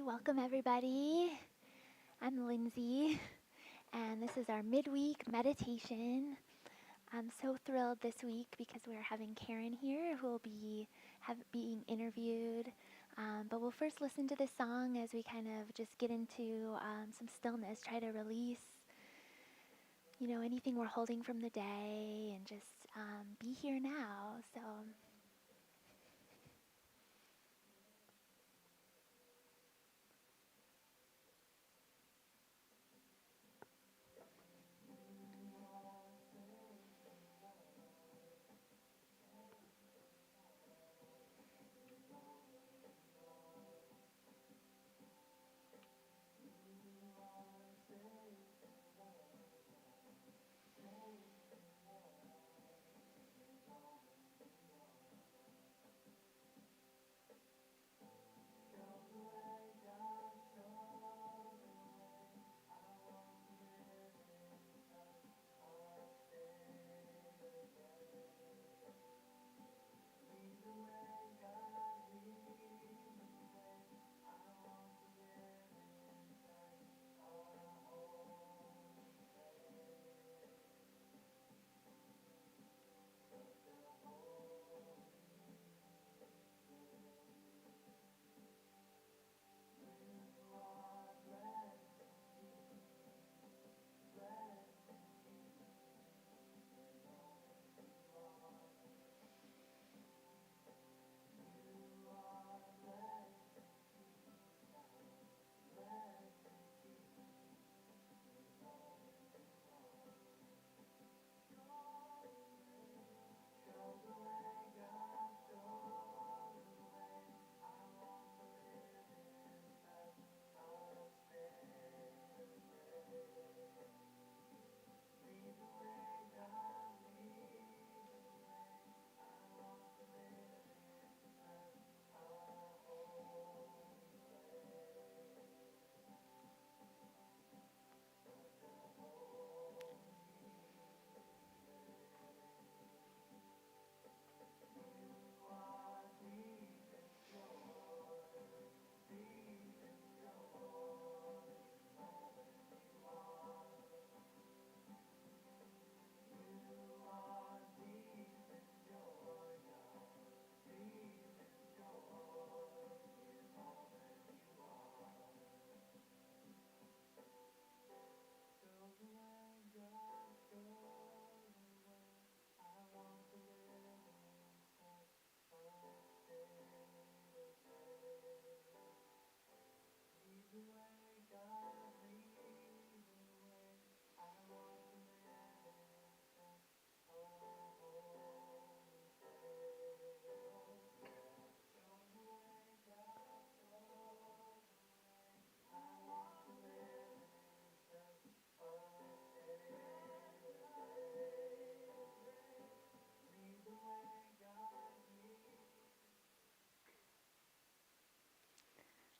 Welcome everybody. I'm Lindsay, and this is our midweek meditation. I'm so thrilled this week because we're having Karen here who will be being interviewed. But we'll first listen to this song as we kind of just get into some stillness, try to release, anything we're holding from the day and just be here now. So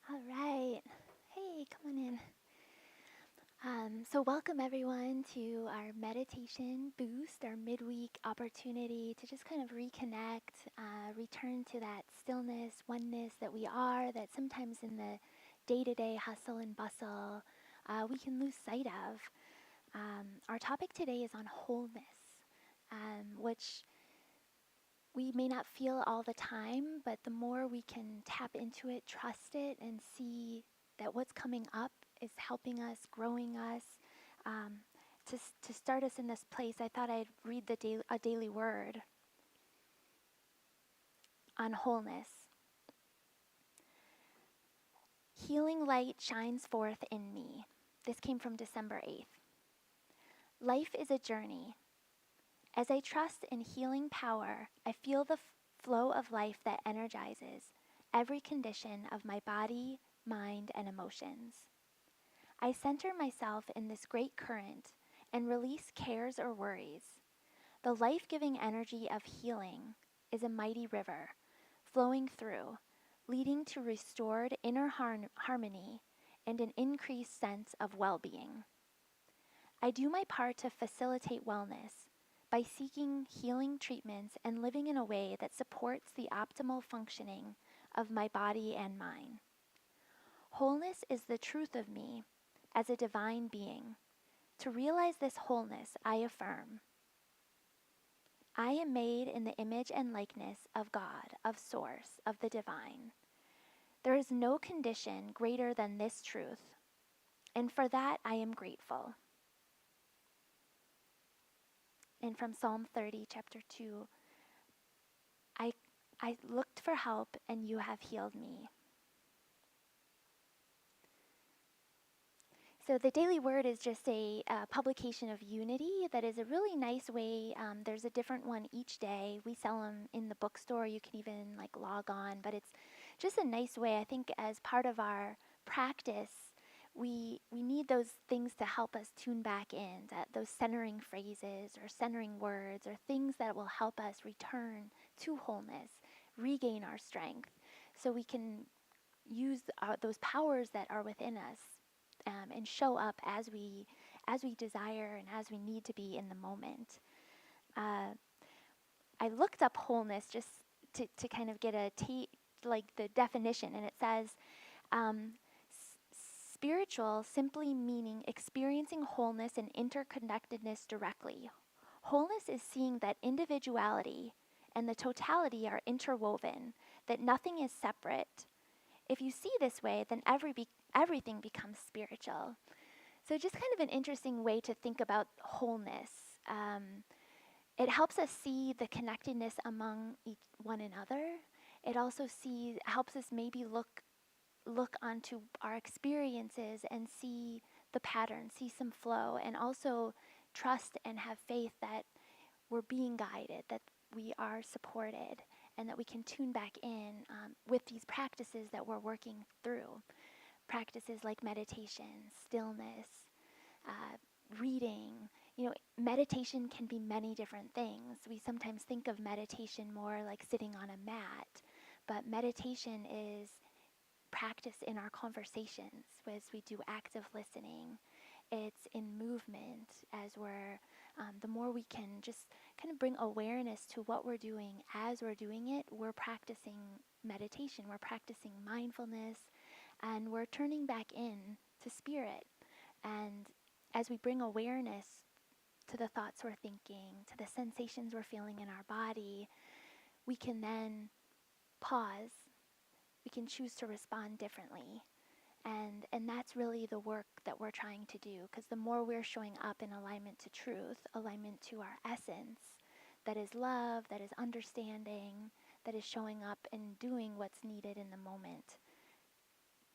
all right. Hey, come on in. So welcome everyone to our meditation boost, our midweek opportunity to just kind of reconnect, return to that stillness, oneness that we are, that sometimes in the day-to-day hustle and bustle, we can lose sight of. Our topic today is on wholeness, which we may not feel all the time, but the more we can tap into it, trust it, and see that what's coming up is helping us, growing us. Um, to start us in this place, I thought I'd read a daily word on wholeness. Healing light shines forth in me. This came from December 8th. Life is a journey. As I trust in healing power, I feel the flow of life that energizes every condition of my body, mind, and emotions. I center myself in this great current and release cares or worries. The life-giving energy of healing is a mighty river, flowing through, leading to restored inner harmony and an increased sense of well-being. I do my part to facilitate wellness by seeking healing treatments and living in a way that supports the optimal functioning of my body and mind. Wholeness is the truth of me as a divine being. To realize this wholeness, I affirm. I am made in the image and likeness of God, of Source, of the divine. There is no condition greater than this truth, and for that I am grateful. And from Psalm 30, chapter 2, I, I looked for help and you have healed me. So the Daily Word is just a publication of Unity that is a really nice way. There's a different one each day. We sell them in the bookstore. You can even log on, but it's just a nice way. I think as part of our practice, we need those things to help us tune back in, those centering phrases or centering words or things that will help us return to wholeness, regain our strength, so we can use those powers that are within us and show up as we desire and as we need to be in the moment. I looked up wholeness just to kind of get the definition, and it says spiritual simply meaning experiencing wholeness and interconnectedness directly. Wholeness is seeing that individuality and the totality are interwoven, that nothing is separate. If you see this way, then everything becomes spiritual. So just kind of an interesting way to think about wholeness. It helps us see the connectedness among one another. It also helps us maybe look onto our experiences and see the pattern, see some flow, and also trust and have faith that we're being guided, that we are supported, and that we can tune back in with these practices that we're working through. Practices like meditation, stillness, reading. Meditation can be many different things. We sometimes think of meditation more like sitting on a mat, but meditation is practice in our conversations as we do active listening. It's in movement as the more we can just kind of bring awareness to what we're doing as we're doing it, we're practicing meditation, we're practicing mindfulness, and we're turning back in to spirit. And as we bring awareness to the thoughts we're thinking, to the sensations we're feeling in our body, we can then pause. We can choose to respond differently. And that's really the work that we're trying to do, because the more we're showing up in alignment to truth, alignment to our essence, that is love, that is understanding, that is showing up and doing what's needed in the moment,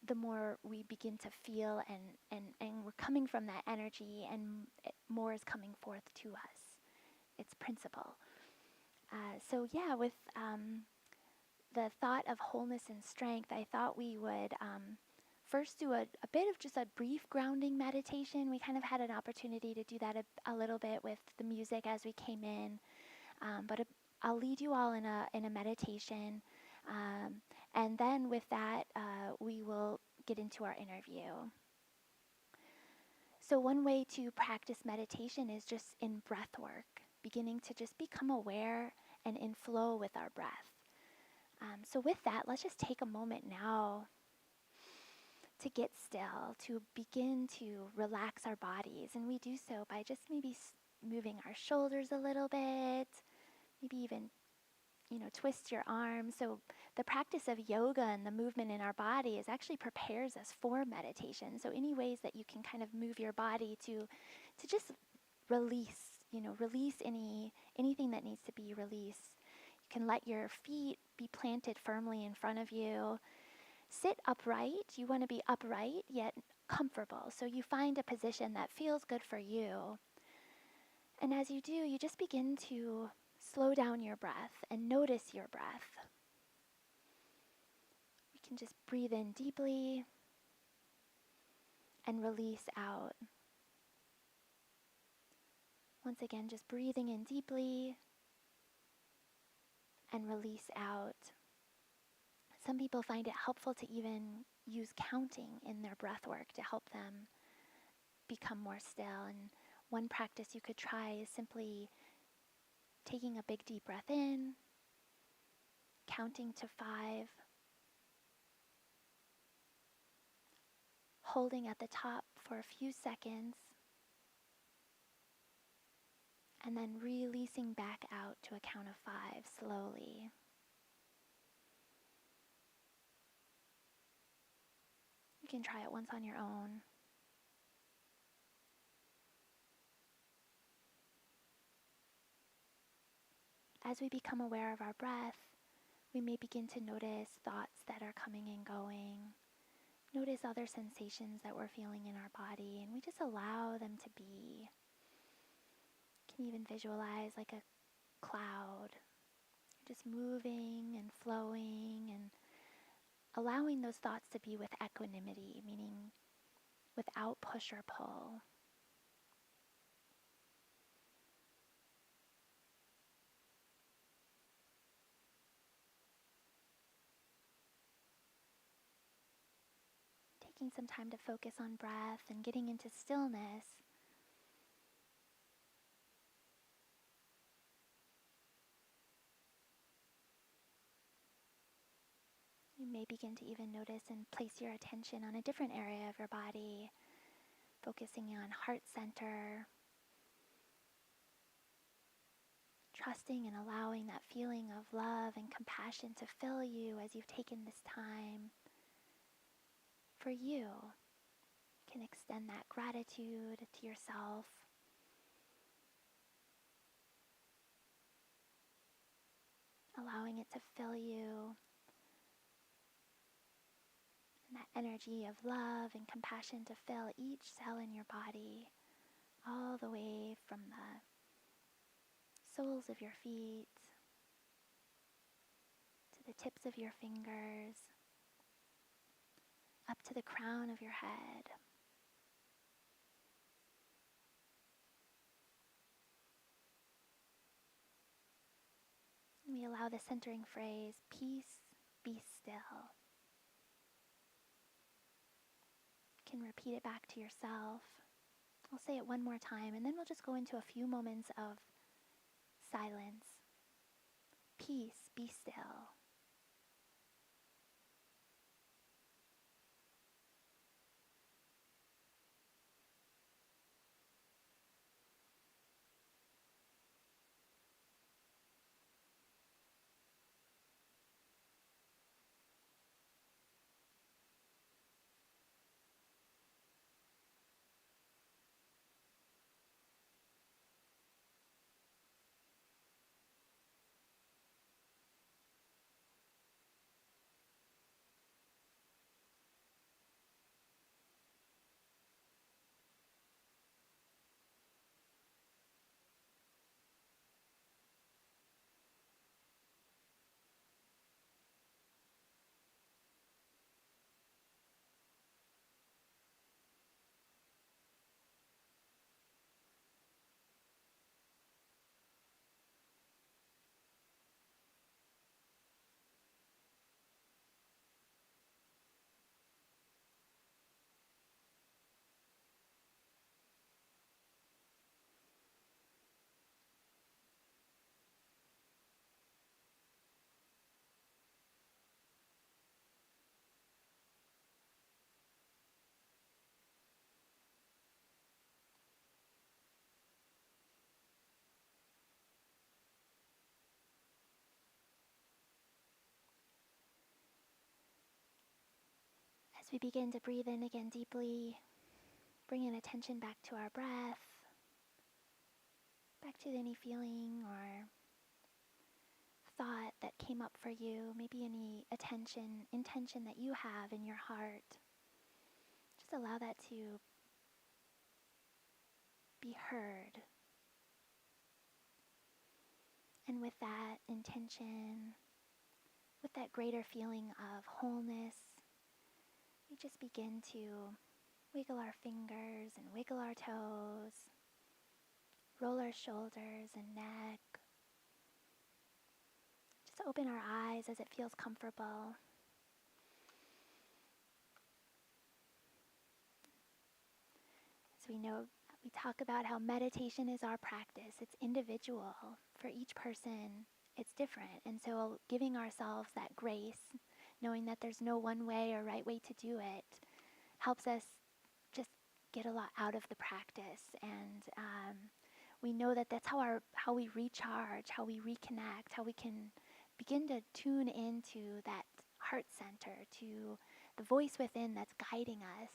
the more we begin to feel and we're coming from that energy, and more is coming forth to us. It's principle. With the thought of wholeness and strength, I thought we would first do a bit of just a brief grounding meditation. We kind of had an opportunity to do that a little bit with the music as we came in, but I'll lead you all in a meditation, and then with that we will get into our interview. So one way to practice meditation is just in breath work, beginning to just become aware and in flow with our breath. So with that, let's just take a moment now to get still, to begin to relax our bodies. And we do so by just maybe moving our shoulders a little bit, maybe even, twist your arms. So the practice of yoga and the movement in our body actually prepares us for meditation. So any ways that you can kind of move your body to just release anything that needs to be released. You can let your feet be planted firmly in front of you. Sit upright. You want to be upright yet comfortable. So you find a position that feels good for you. And as you do, you just begin to slow down your breath and notice your breath. We can just breathe in deeply and release out. Once again, just breathing in deeply and release out. Some people find it helpful to even use counting in their breath work to help them become more still. And one practice you could try is simply taking a big deep breath in, counting to 5, holding at the top for a few seconds, and then releasing back out to a count of 5 slowly. You can try it once on your own. As we become aware of our breath, we may begin to notice thoughts that are coming and going. Notice other sensations that we're feeling in our body, and we just allow them to be. You can even visualize like a cloud, just moving and flowing and allowing those thoughts to be with equanimity, meaning without push or pull. Taking some time to focus on breath and getting into stillness. You may begin to even notice and place your attention on a different area of your body, focusing on heart center, trusting and allowing that feeling of love and compassion to fill you as you've taken this time for you. You can extend that gratitude to yourself. Allowing it to fill you, and that energy of love and compassion to fill each cell in your body, all the way from the soles of your feet to the tips of your fingers, up to the crown of your head. And we allow the centering phrase, peace, be still. You can repeat it back to yourself. I'll say it one more time, and then we'll just go into a few moments of silence. Peace, be still. As we begin to breathe in again deeply, bringing attention back to our breath, back to any feeling or thought that came up for you, maybe any intention that you have in your heart. Just allow that to be heard. And with that intention, with that greater feeling of wholeness, we just begin to wiggle our fingers and wiggle our toes, roll our shoulders and neck. Just open our eyes as it feels comfortable. As we know, we talk about how meditation is our practice. It's individual. For each person, it's different. And so giving ourselves that grace, knowing that there's no one way or right way to do it, helps us get a lot out of the practice, and we know that that's how we recharge, how we reconnect, how we can begin to tune into that heart center, to the voice within that's guiding us.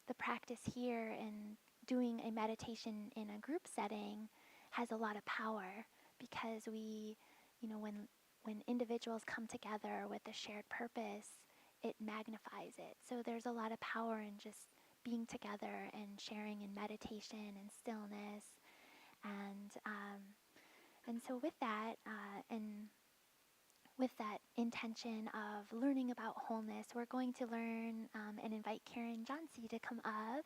The practice here and doing a meditation in a group setting has a lot of power because when individuals come together with a shared purpose, it magnifies it. So there's a lot of power in just being together and sharing in meditation and stillness, and so with that, and with that intention of learning about wholeness, we're going to learn and invite Karen Johnsey to come up.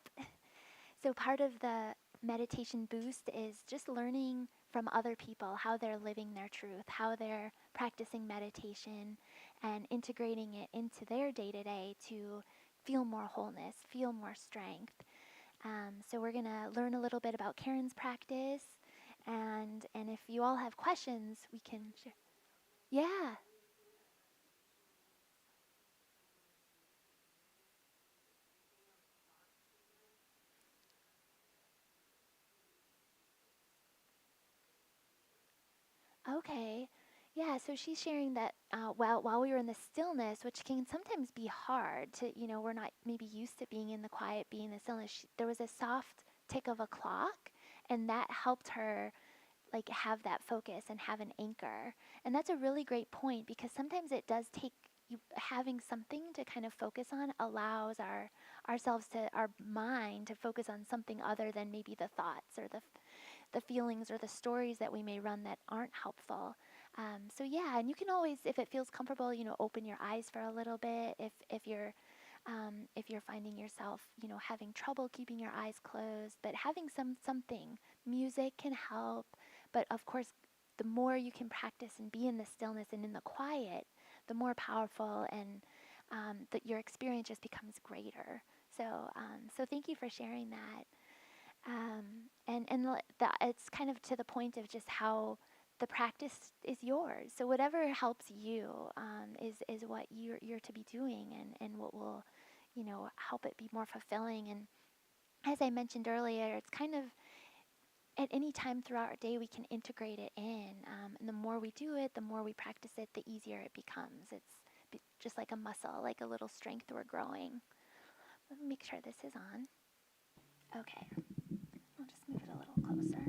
So part of the meditation boost is just learning from other people how they're living their truth, how they're practicing meditation and integrating it into their day-to-day to feel more wholeness, feel more strength. So we're going to learn a little bit about Karen's practice, and if you all have questions, we can share. Yeah. Okay. Yeah, so she's sharing that while we were in the stillness, which can sometimes be hard to, we're not maybe used to being in the quiet, being in the stillness. There was a soft tick of a clock, and that helped her like have that focus and have an anchor. And that's a really great point because sometimes it does take you having something to kind of focus on allows our mind to focus on something other than maybe the thoughts or the feelings or the stories that we may run that aren't helpful. So yeah, and you can always, if it feels comfortable, open your eyes for a little bit. If you're finding yourself, having trouble keeping your eyes closed, but having something, music can help. But of course, the more you can practice and be in the stillness and in the quiet, the more powerful and that your experience just becomes greater. So thank you for sharing that. It's kind of to the point of just how the practice is yours. So whatever helps you is what you're to be doing, and what will, help it be more fulfilling. And as I mentioned earlier, it's kind of at any time throughout our day we can integrate it in, and the more we do it, the more we practice it, the easier it becomes. It's just like a muscle, like a little strength we're growing. Let me make sure this is on. Okay. I'll just move it a little closer.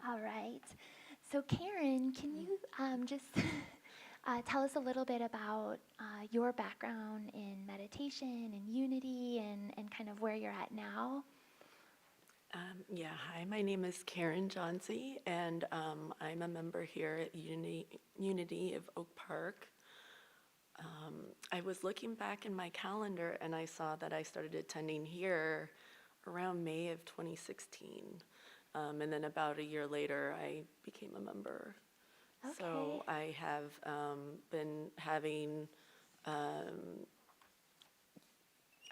All right. So, Karen, can you just tell us a little bit about your background in meditation and unity and kind of where you're at now? Hi, my name is Karen Johnsey, and I'm a member here at Unity of Oak Park. I was looking back in my calendar and I saw that I started attending here around May of 2016. And then about a year later, I became a member. Okay. So I have been having,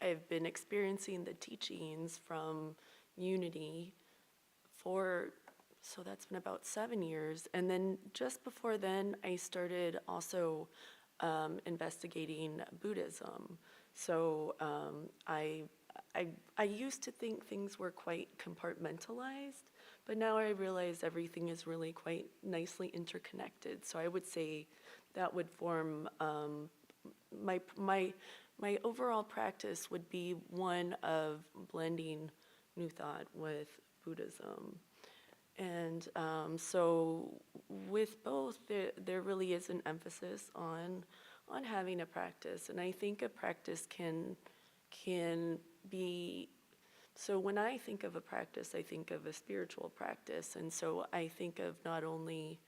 I've been experiencing the teachings from Unity so that's been about 7 years. And then just before then, I started also investigating Buddhism. So I used to think things were quite compartmentalized, but now I realize everything is really quite nicely interconnected. So I would say that would form my overall practice would be one of blending New Thought with Buddhism. And so with both, there really is an emphasis on having a practice. And I think a practice can be, so when I think of a practice, I think of a spiritual practice. And so I think of not only,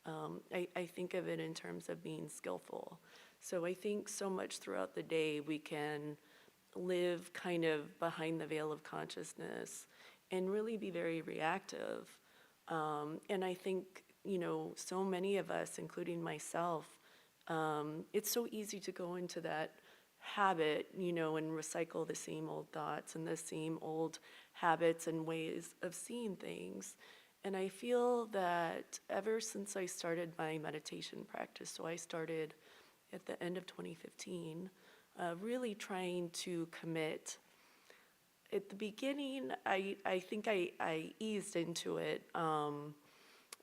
I think of it in terms of being skillful. So I think so much throughout the day we can live kind of behind the veil of consciousness and really be very reactive. And I think, so many of us, including myself, it's so easy to go into that habit, and recycle the same old thoughts and the same old habits and ways of seeing things. And I feel that ever since I started my meditation practice, so I started at the end of 2015, really trying to commit at the beginning, I think I eased into it.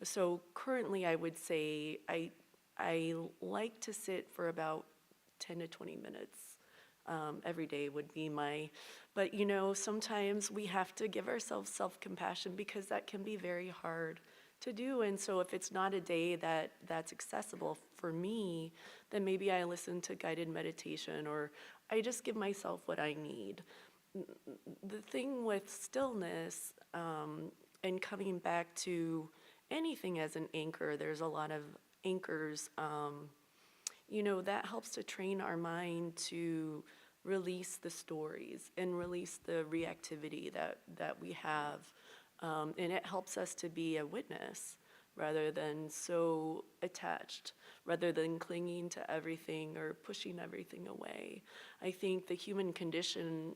So currently, I would say I like to sit for about 10 to 20 minutes. Every day would be but sometimes we have to give ourselves self-compassion because that can be very hard to do. And so if it's not a day that's accessible for me, then maybe I listen to guided meditation, or I just give myself what I need. The thing with stillness, and coming back to anything as an anchor, there's a lot of anchors, that helps to train our mind to release the stories and release the reactivity that we have. And it helps us to be a witness rather than so attached, rather than clinging to everything or pushing everything away. I think the human condition,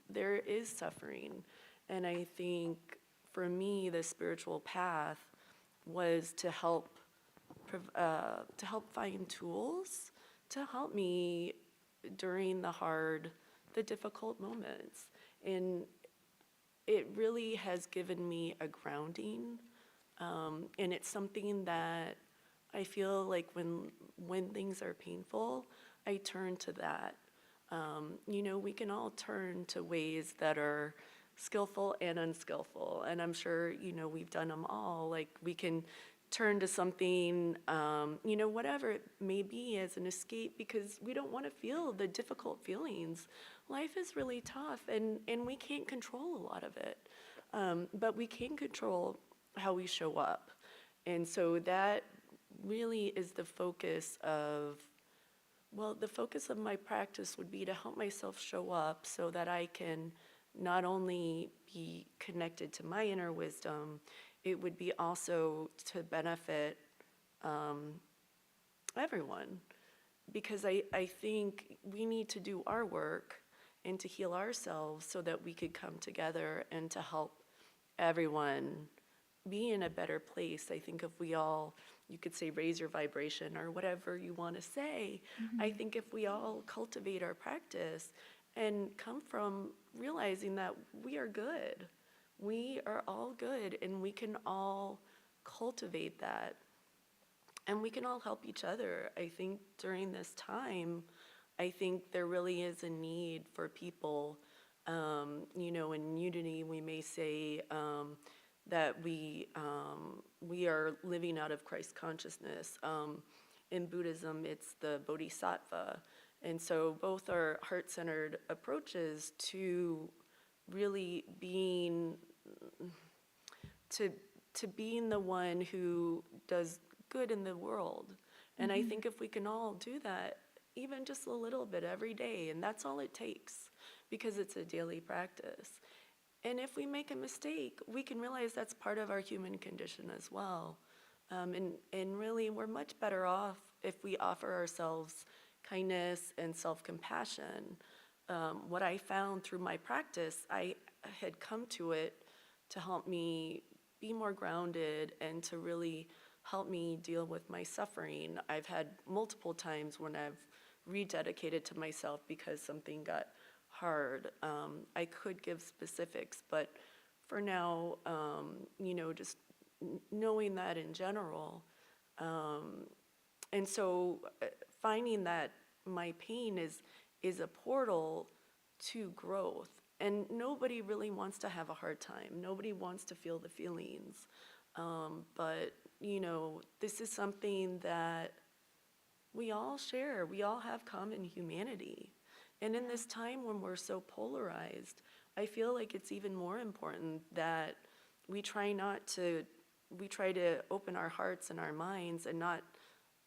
there is suffering. And I think for me, the spiritual path was to help find tools to help me during the difficult moments. And it really has given me a grounding. And it's something that I feel like when things are painful, I turn to that. We can all turn to ways that are skillful and unskillful, and I'm sure we've done them all. Like we can turn to something, whatever it may be, as an escape because we don't want to feel the difficult feelings. Life is really tough, and we can't control a lot of it, but we can control how we show up, and so that really is the focus of. Well, the focus of my practice would be to help myself show up so that I can not only be connected to my inner wisdom, it would be also to benefit everyone. Because I think we need to do our work and to heal ourselves so that we could come together and to help everyone be in a better place. I think if we all, you could say, raise your vibration or whatever you want to say, I think if we all cultivate our practice and come from realizing that we are good, we are all good, and we can all cultivate that, and we can all help each other. I think during this time, I think there really is a need for people, in unity, we may say, that we are living out of Christ consciousness. In Buddhism, it's the bodhisattva. And so both are heart-centered approaches to really being being the one who does good in the world. And I think if we can all do that, even just a little bit every day, and that's all it takes, because it's a daily practice. And if we make a mistake, we can realize that's part of our human condition as well. And really, we're much better off if we offer ourselves kindness and self-compassion. What I found through my practice, I had come to it to help me be more grounded and to really help me deal with my suffering. I've had multiple times when I've rededicated to myself because something got hard. I could give specifics, but for now, just knowing that in general. And so finding that my pain is a portal to growth. And nobody really wants to have a hard time. Nobody wants to feel the feelings. But, this is something that we all share. We all have common humanity. And in this time when we're so polarized, I feel like it's even more important that we try to open our hearts and our minds and not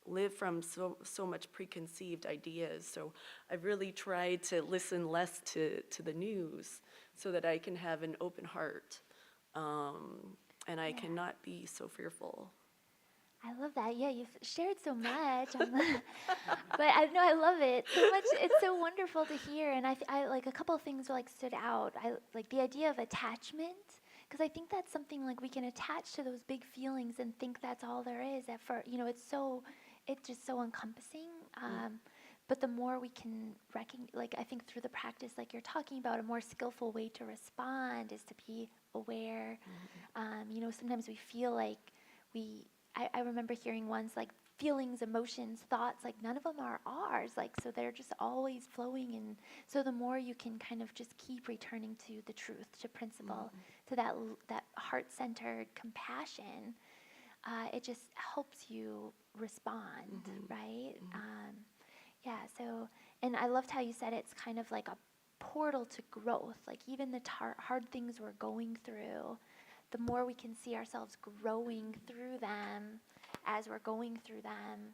live from so much preconceived ideas. So I've really tried to listen less to the news so that I can have an open heart, and I cannot be so fearful. I love that. Yeah, you've shared so much, but I know I love it so much. It's so wonderful to hear, and I like a couple of things like stood out. I like the idea of attachment, because I think that's something like we can attach to those big feelings and think that's all there is. It's just so encompassing. but the more we can like I think through the practice, like you're talking about, a more skillful way to respond is to be aware. Sometimes we feel like I remember hearing once, like, feelings, emotions, thoughts, like none of them are ours, like, so they're just always flowing. And so the more you can kind of just keep returning to the truth, to principle, to that heart-centered compassion, it just helps you respond, right? Yeah, so, and I loved how you said it's kind of like a portal to growth. Like, even the hard things we're going through, the more we can see ourselves growing through them as we're going through them,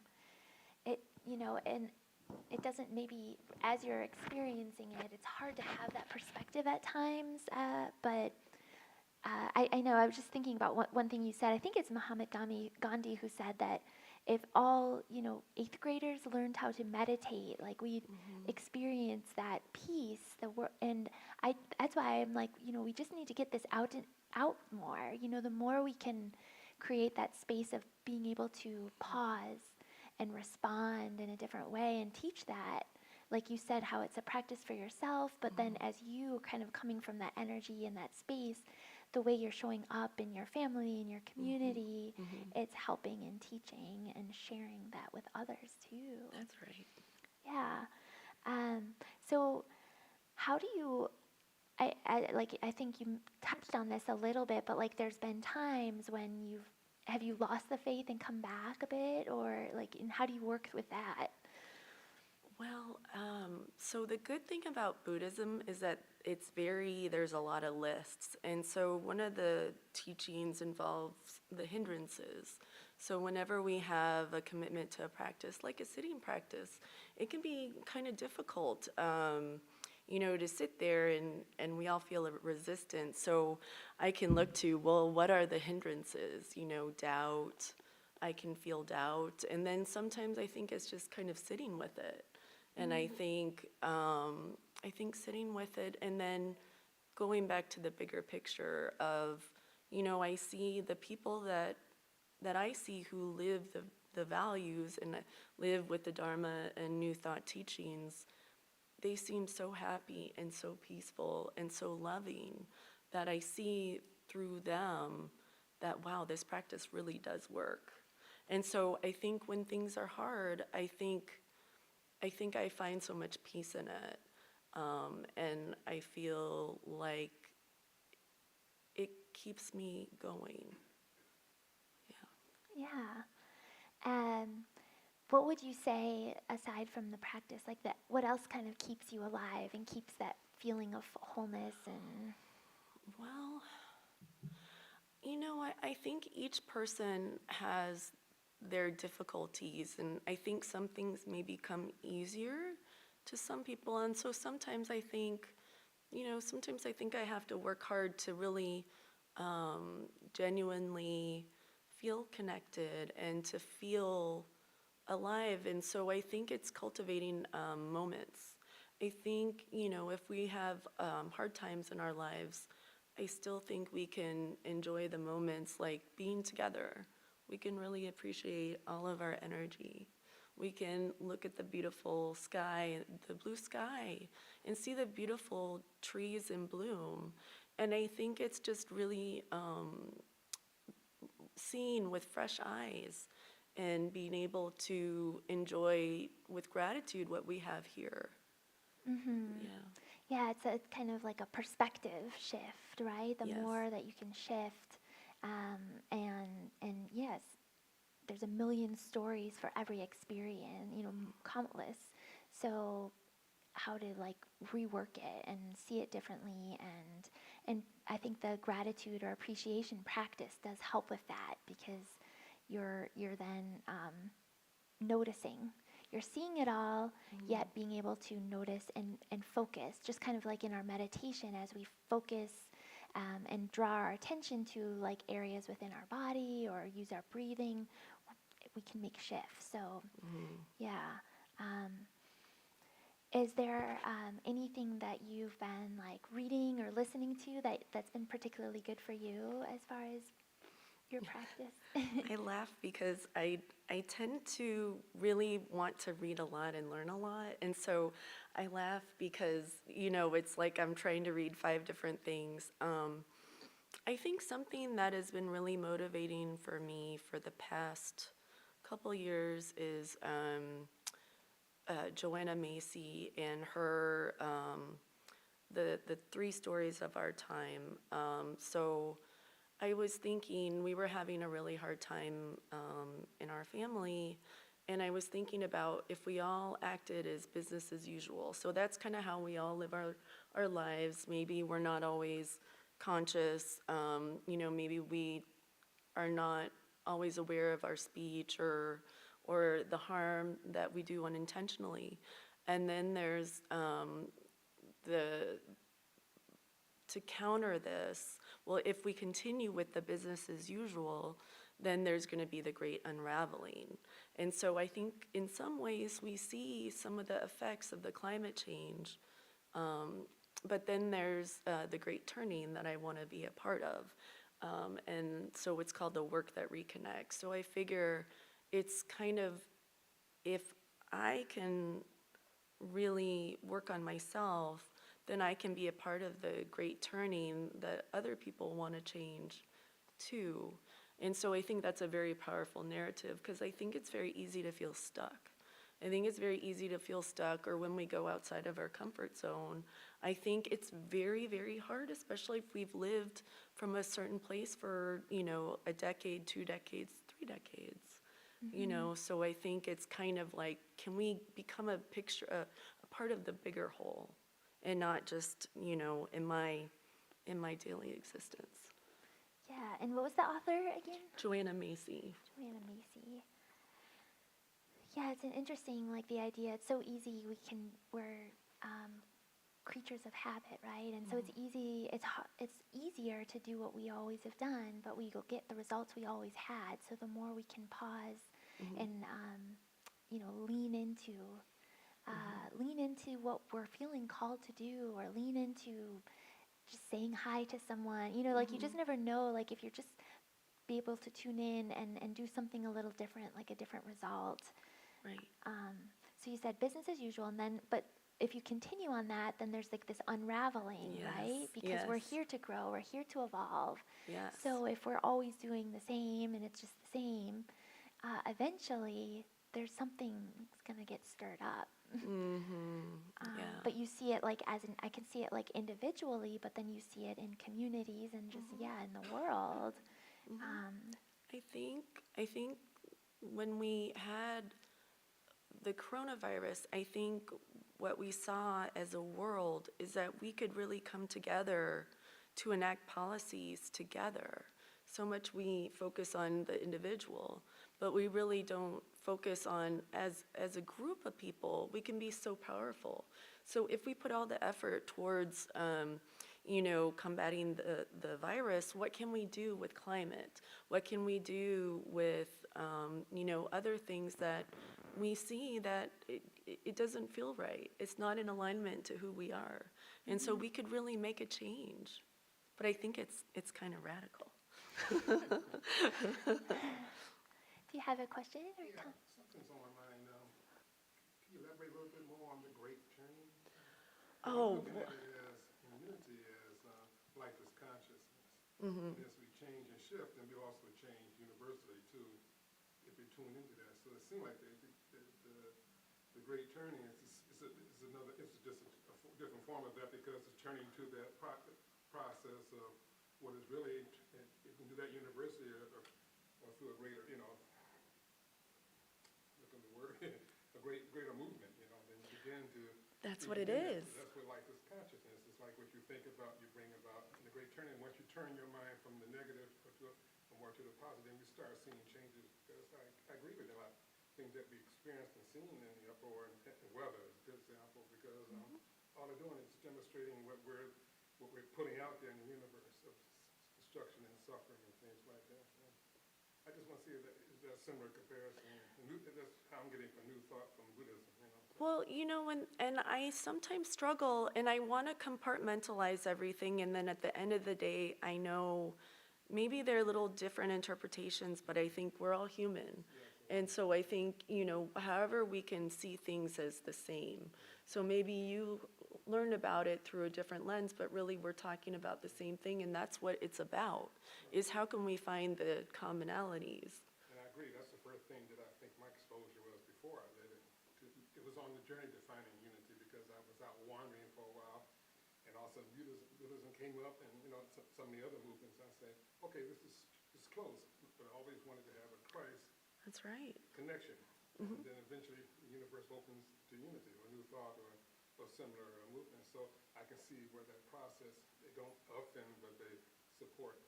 and it doesn't, maybe as you're experiencing it, it's hard to have that perspective at times, but I know, I was just thinking about one thing you said. I think it's Mahatma Gandhi who said that if all, eighth graders learned how to meditate, like, we'd experience that peace, and that's why I'm like, we just need to get this out more. The more we can create that space of being able to pause and respond in a different way and teach that, like you said, how it's a practice for yourself, but then as you kind of coming from that energy and that space, the way you're showing up in your family, in your community, it's helping and teaching and sharing that with others too. That's right. Yeah. So how do you, I think you touched on this a little bit, but like there's been times when have you lost the faith and come back a bit, or like, and how do you work with that? Well, so the good thing about Buddhism is that there's a lot of lists. And so one of the teachings involves the hindrances. So whenever we have a commitment to a practice, like a sitting practice, it can be kind of difficult, to sit there and we all feel a resistance. So I can look to, well, what are the hindrances? Doubt. I can feel doubt. And then sometimes I think it's just kind of sitting with it. And I think sitting with it, and then going back to the bigger picture of, I see the people that I see who live the values and live with the Dharma and New Thought teachings. They seem so happy and so peaceful and so loving that I see through them that, wow, this practice really does work. And so I think when things are hard, I think I find so much peace in it, and I feel like it keeps me going. Yeah. Yeah. What would you say, aside from the practice, like that, what else kind of keeps you alive and keeps that feeling of wholeness? And Well, I think each person has their difficulties, and I think some things may become easier to some people, and so sometimes I think I have to work hard to really genuinely feel connected and to feel alive. And so I think it's cultivating moments. I think, if we have hard times in our lives, I still think we can enjoy the moments like being together. We can really appreciate all of our energy. We can look at the beautiful sky, the blue sky, and see the beautiful trees in bloom. And I think it's just really seeing with fresh eyes and being able to enjoy with gratitude what we have here. Yeah. yeah, it's kind of like a perspective shift, right? The Yes. more that you can shift, and yes, there's a million stories for every experience, countless. So how to like rework it and see it differently, and I think the gratitude or appreciation practice does help with that, because you're then noticing, you're seeing it all, yet being able to notice and focus, just kind of like in our meditation, as we focus and draw our attention to like areas within our body or use our breathing, we can make shifts. So yeah. Is there anything that you've been like reading or listening to that's been particularly good for you as far as? your practice? I laugh because I tend to really want to read a lot and learn a lot. And so I laugh because, it's like I'm trying to read 5 different things. I think something that has been really motivating for me for the past couple years is Joanna Macy and her the 3 stories of our time. So I was thinking we were having a really hard time in our family, and I was thinking about if we all acted as business as usual. So that's kind of how we all live our lives. Maybe we're not always conscious. Maybe we are not always aware of our speech or the harm that we do unintentionally. And then there's the to counter this, well, if we continue with the business as usual, then there's going to be the great unraveling. And so I think in some ways we see some of the effects of the climate change, but then there's the great turning that I want to be a part of. And so it's called the work that reconnects. So I figure it's kind of, if I can really work on myself, then I can be a part of the great turning that other people want to change too. And so I think that's a very powerful narrative, because I think it's very easy to feel stuck. I think it's very easy to feel stuck, or when we go outside of our comfort zone, I think it's very, very hard, especially if we've lived from a certain place for, a decade, 2 decades, 3 decades. So I think it's kind of like, can we become a part of the bigger whole, and not just, in my daily existence. Yeah, and what was the author again? Joanna Macy. Joanna Macy. Yeah, it's an interesting, like the idea, it's so easy, we're creatures of habit, right? And so it's easier to do what we always have done, but we will get the results we always had. So the more we can pause and, lean into what we're feeling called to do, or lean into just saying hi to someone, like you just never know, like if you're just be able to tune in and do something a little different, like a different result. Right. So you said business as usual, and then, but if you continue on that, then there's like this unraveling, Yes, right? Because yes. we're here to grow, we're here to evolve. Yes. So if we're always doing the same and it's just the same, eventually there's something that's gonna get stirred up. Yeah. But you see it like I can see it like individually, but then you see it in communities and just in the world. I think when we had the coronavirus, I think what we saw as a world is that we could really come together to enact policies together. So much we focus on the individual, but we really don't focus on, as a group of people, we can be so powerful. So if we put all the effort towards combating the virus, what can we do with climate? What can we do with other things that we see that it doesn't feel right? It's not in alignment to who we are. And so we could really make a change. But I think it's kind of radical. Do you have a question or Yeah, something's on my mind now. Can you elaborate a little bit more on the great turning? Oh, I'm looking at it as community, as life is consciousness. And as we change and shift, then we also change universally too, if we tune into that. So it seems like the great turning is just a different form of that, because it's turning to that process of what is really, you can do that universally or through a greater, looking the word, a greater movement, then you begin to. That's what it is. That's what life is consciousness. It's like what you think about, you bring about. And the great turning, once you turn your mind from the negative more to the positive, then you start seeing changes. Because I agree with a lot of things that we experienced and seen in the uproar and weather is a good example, because all they're doing is demonstrating what we're putting out there in the universe of destruction and suffering and things like that. So I just want to see if is there a similar comparison. That's how I'm getting a new thought from Buddhism. Well, and I sometimes struggle, and I want to compartmentalize everything, and then at the end of the day, I know maybe they're little different interpretations, but I think we're all human. And so I think, however we can see things as the same. So maybe you learn about it through a different lens, but really we're talking about the same thing, and that's what it's about, is how can we find the commonalities? And I agree, that's the first thing that I think my exposure was before I led it. It was on the journey to finding unity because I was out wandering for a while, and also Buddhism came up, and some of the other movements. I said, okay, this is close, but I always wanted to have a Christ That's right. connection. And then eventually the universe opens to unity or new thought or similar movement. So I can see where that process, they don't offend, but they support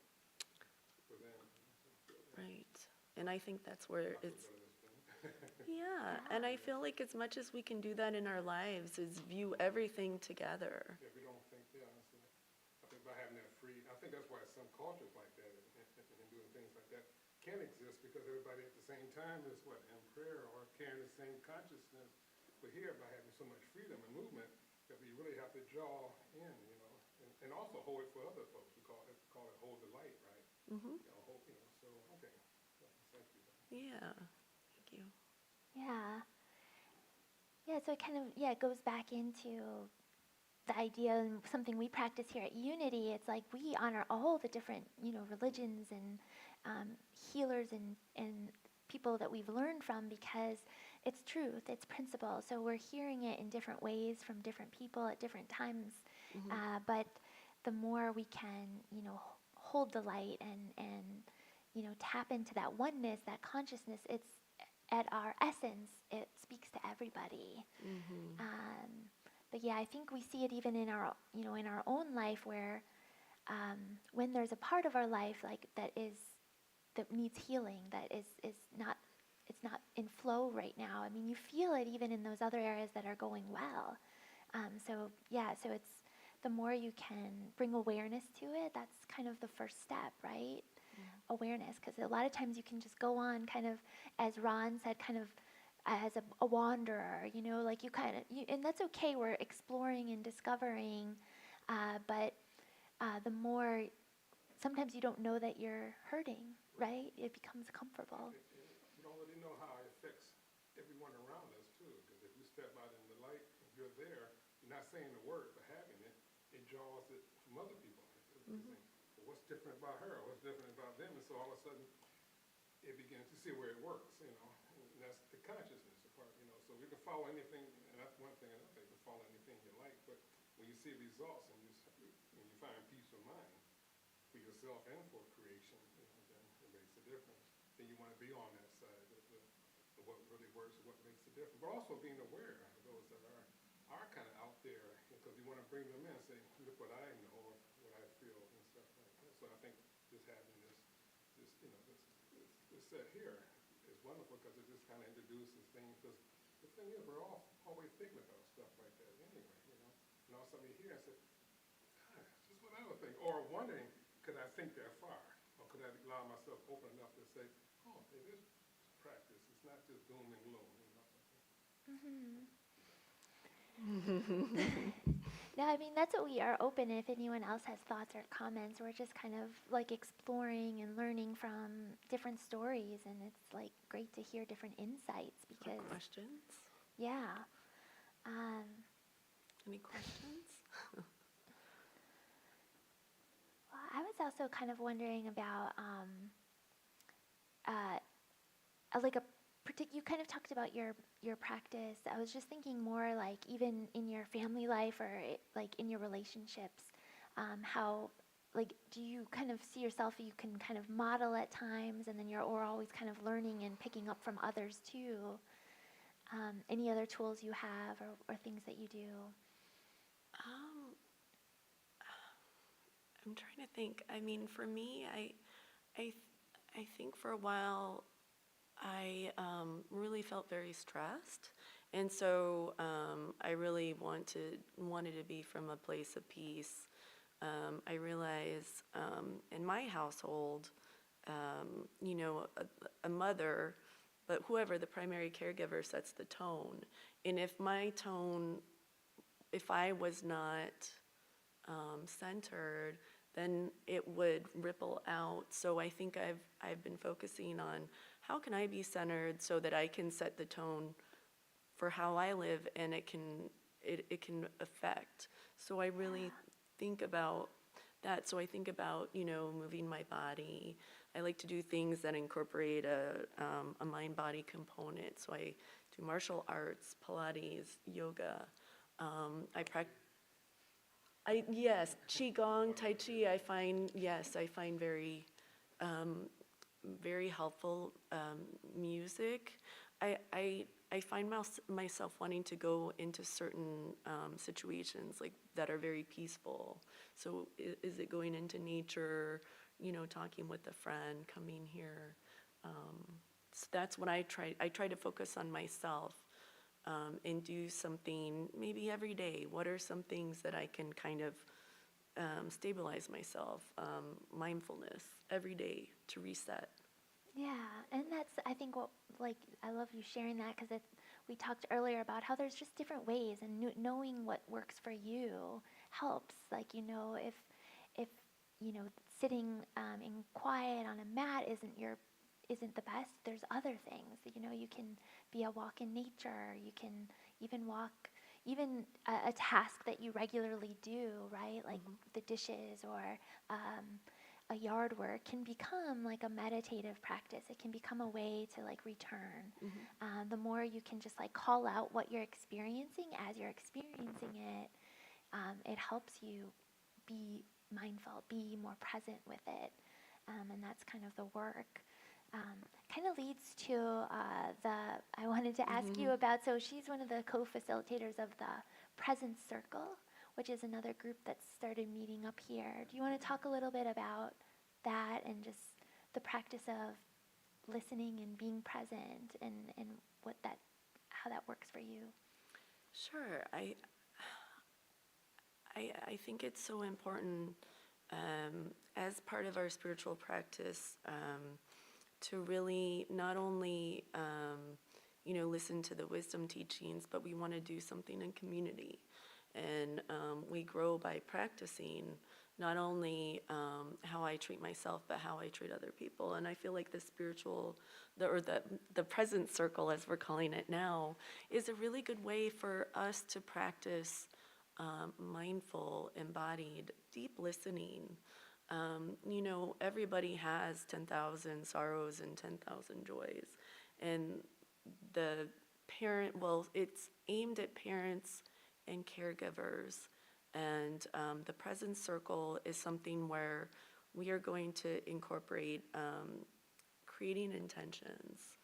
within. Right. And I think that's where I feel it's, better this thing. yeah. And I feel like as much as we can do that in our lives is view everything together. Yeah, we don't think, yeah, so I think by having that free, I think that's why some cultures like that and doing things like that can exist because everybody at the same time is in prayer or carrying the same consciousness. But here, by having so much freedom and movement, that we really have to draw in, and also hold it for other folks. We call it hold the light, right? So, okay. So, thank you. Yeah. Thank you. Yeah. Yeah, so it kind of, it goes back into the idea and something we practice here at Unity. It's like we honor all the different, religions and healers and people that we've learned from because it's truth, it's principle. So we're hearing it in different ways from different people at different times. But the more we can, hold the light and tap into that oneness, that consciousness, it's at our essence, it speaks to everybody. But yeah, I think we see it even in our, in our own life where when there's a part of our life like that needs healing, that is not, it's not in flow right now. I mean, you feel it even in those other areas that are going well. So it's the more you can bring awareness to it, that's kind of the first step, right? Awareness, because a lot of times you can just go on kind of, as Ron said, kind of as a wanderer, like and that's okay, we're exploring and discovering, but the more, sometimes you don't know that you're hurting, right? It becomes comfortable. You don't really know how it affects everyone around us, too, because if you step out in the light, if you're there, you're not saying the word, but having it, it draws it from other people. Well, what's different about her? What's different about them? And so all of a sudden, it begins to see where it works, and that's the consciousness part, So we can follow anything, and that's one thing, another thing, you can follow anything you like, but when you see results and when you find peace of mind for yourself and for creation, then it makes a difference. Then you want to be on that side of what really works and what makes a difference. But also being aware of those that are kind of out there, because you want to bring them in and say, look what I know or what I feel and stuff like that. So I think just having this set here is wonderful because it just kind of introduces things. Because the thing is, we're all always thinking about stuff like that anyway, And all of a sudden you hear and say, God, just what I would think. Or wondering, could I think that far? Or could I allow myself open enough to say, oh, it is practice. It's not just doom and gloom, No, I mean, that's what we are open. If anyone else has thoughts or comments, we're just kind of like exploring and learning from different stories. And it's like great to hear different insights because, Questions? yeah. Any questions? Well, I was also kind of wondering about, like you kind of talked about your practice. I was just thinking more like even in your family life or like in your relationships, how, like, do you kind of see yourself, you can kind of model at times and then you're always kind of learning and picking up from others too? Any other tools you have or things that you do? I'm trying to think. I mean, for me, I think for a while I really felt very stressed, and so I really wanted to be from a place of peace. I realize in my household, a mother, but whoever the primary caregiver sets the tone, and if I was not centered, then it would ripple out. So I think I've been focusing on how can I be centered so that I can set the tone for how I live, and it can affect. So I really think about that. So I think about, moving my body. I like to do things that incorporate a mind-body component. So I do martial arts, Pilates, yoga. I practice. Yes, Qigong, Tai Chi, I find very, very helpful. Music, I find myself wanting to go into certain situations like that are very peaceful. So is it going into nature, talking with a friend, coming here? So that's what I try. I try to focus on myself and do something maybe every day. What are some things that I can kind of stabilize myself? Mindfulness every day to reset. Yeah, and that's, I think, what, like, I love you sharing that because we talked earlier about how there's just different ways, and knowing what works for you helps. Like, if sitting in quiet on a mat isn't the best, there's other things. You can be a walk in nature. You can even walk, even a task that you regularly do, right? Like the dishes or a yard work can become like a meditative practice. It can become a way to like return. The more you can just like call out what you're experiencing as you're experiencing it, it helps you be mindful, be more present with it. And that's kind of the work. Kind of leads to I wanted to ask you about, so she's one of the co-facilitators of the Presence Circle, which is another group that's started meeting up here. Do you want to talk a little bit about that and just the practice of listening and being present and how that works for you? Sure. I think it's so important as part of our spiritual practice to really not only listen to the wisdom teachings, but we want to do something in community. And we grow by practicing not only how I treat myself, but how I treat other people. And I feel like the present circle, as we're calling it now, is a really good way for us to practice mindful, embodied, deep listening. Everybody has 10,000 sorrows and 10,000 joys. And it's aimed at parents and caregivers. And the Presence Circle is something where we are going to incorporate creating intentions.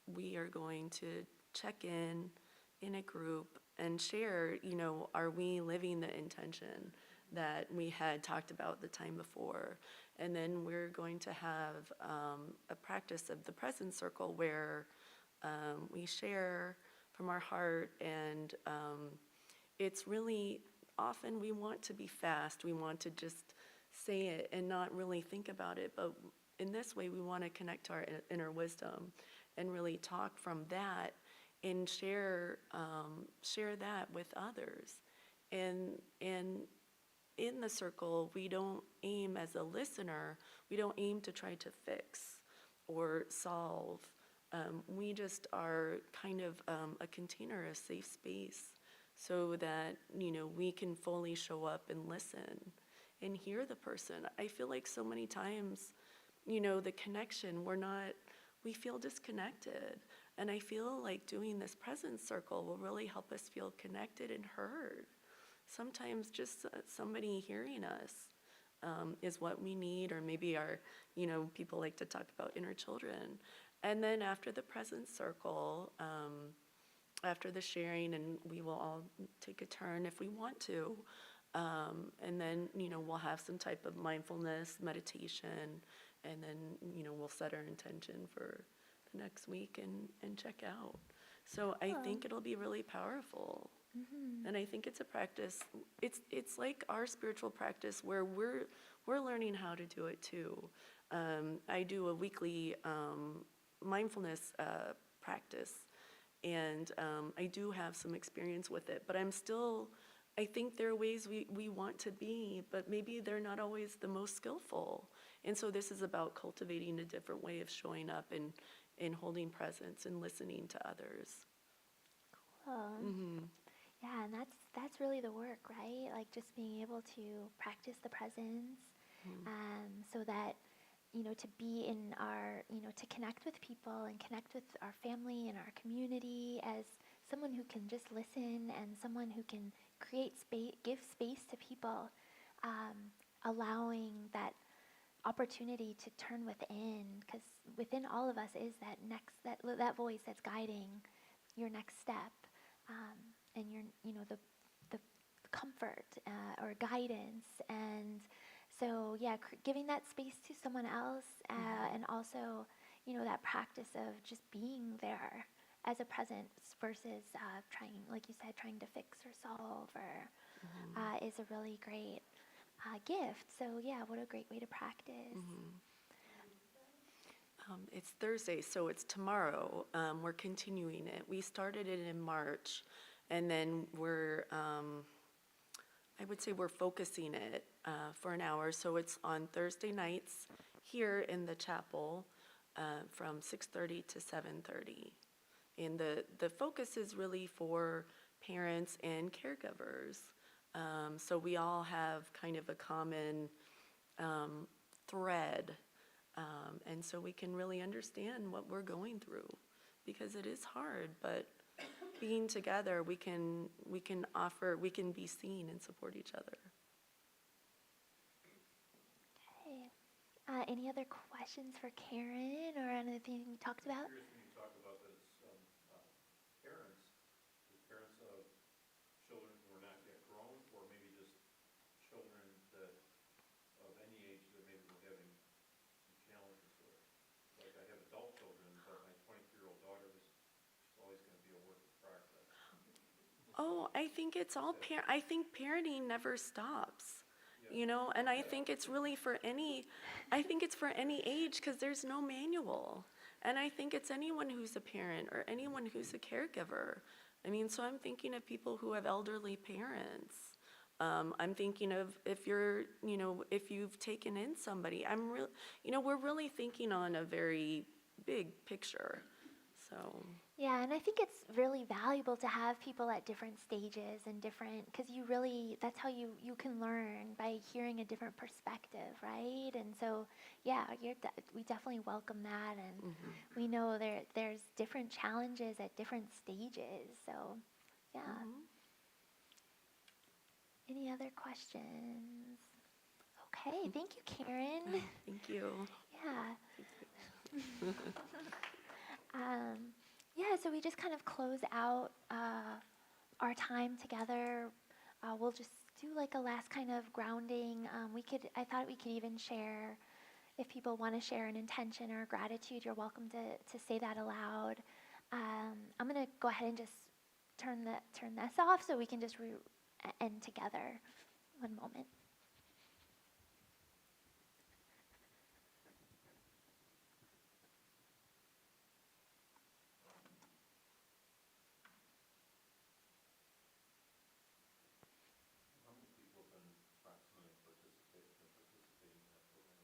We are going to check in a group and share, are we living the intention that we had talked about the time before? And then we're going to have a practice of the Presence Circle where we share from our heart, and it's really often we want to be fast. We want to just say it and not really think about it. But in this way, we want to connect to our inner wisdom and really talk from that and share that with others. And in the circle, we don't aim as a listener. We don't aim to try to fix or solve. We just are kind of a container, a safe space, so that we can fully show up and listen and hear the person. I feel like so many times, the connection, we feel disconnected. And I feel like doing this Presence Circle will really help us feel connected and heard. Sometimes just somebody hearing us is what we need, or maybe people like to talk about inner children. And then after the Presence Circle, after the sharing, and we will all take a turn if we want to, and then we'll have some type of mindfulness meditation, and then we'll set our intention for the next week and check out. So I think it'll be really powerful. And I think it's a practice. It's like our spiritual practice where we're learning how to do it too. I do a weekly mindfulness practice, and I do have some experience with it, but I'm still I think there are ways we want to be, but maybe they're not always the most skillful. And so this is about cultivating a different way of showing up and holding presence and listening to others. Yeah, and that's really the work, right? Like just being able to practice the presence, so that to be in our to connect with people and connect with our family and our community as someone who can just listen and someone who can create space, give space to people, allowing that opportunity to turn within, because within all of us is that voice that's guiding your next step, and your the comfort, or guidance. And so yeah, giving that space to someone else, and also that practice of just being there as a presence versus trying, like you said, trying to fix or solve, or is a really great gift. So yeah, what a great way to practice. It's Thursday, so it's tomorrow. We're continuing it. We started it in March, and then I would say we're focusing it for an hour. So it's on Thursday nights here in the chapel, from 6:30 to 7:30. And the focus is really for parents and caregivers. So we all have kind of a common thread, and so we can really understand what we're going through, because it is hard, but being together, we can be seen and support each other. Okay. Any other questions for Karen or anything we talked about? Curious when you talk about this, parents, as parents of children who are not yet grown, or maybe just children that of any age that maybe we're having some challenges with. Like I have adult children, but my 23-year-old daughter she's always going to be a work in progress. Oh, I think it's all I think parenting never stops. And I think it's really I think it's for any age, because there's no manual. And I think it's anyone who's a parent or anyone who's a caregiver. I mean, so I'm thinking of people who have elderly parents. I'm thinking of if you've taken in somebody. We're really thinking on a very big picture. So. Yeah, and I think it's really valuable to have people at different stages and because that's how you can learn, by hearing a different perspective, right? And so, yeah, we definitely welcome that, and we know there's different challenges at different stages. So, yeah. Any other questions? Okay, thank you, Karen. Thank you. Yeah. Yeah, so we just kind of close out our time together. We'll just do like a last kind of grounding. I thought we could even share, if people want to share an intention or gratitude, you're welcome to say that aloud. I'm going to go ahead and just turn this off so we can just end together. One moment.